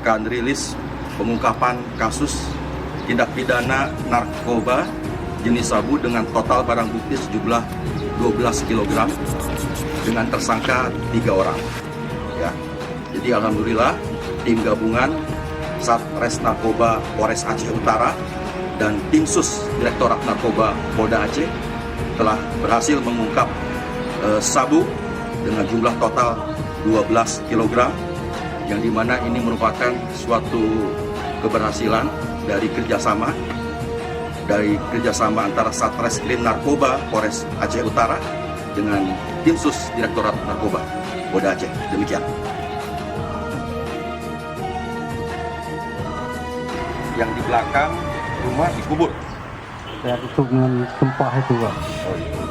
akan rilis pengungkapan kasus tindak pidana narkoba jenis sabu dengan total barang bukti sejumlah 12 kg dengan tersangka 3 orang. Ya. Jadi alhamdulillah tim gabungan Satres Narkoba Polres Aceh Utara dan tim sus Direktorat Narkoba Polda Aceh telah berhasil mengungkap sabu dengan jumlah total 12 kg, yang dimana ini merupakan suatu keberhasilan dari kerjasama antara Satreskrim Narkoba Polres Aceh Utara dengan tim sus Direktorat Narkoba Polda Aceh. Demikian. Yang di belakang rumah dikubur. Ya, itu dengan gempa itu, Pak. Oh, iya.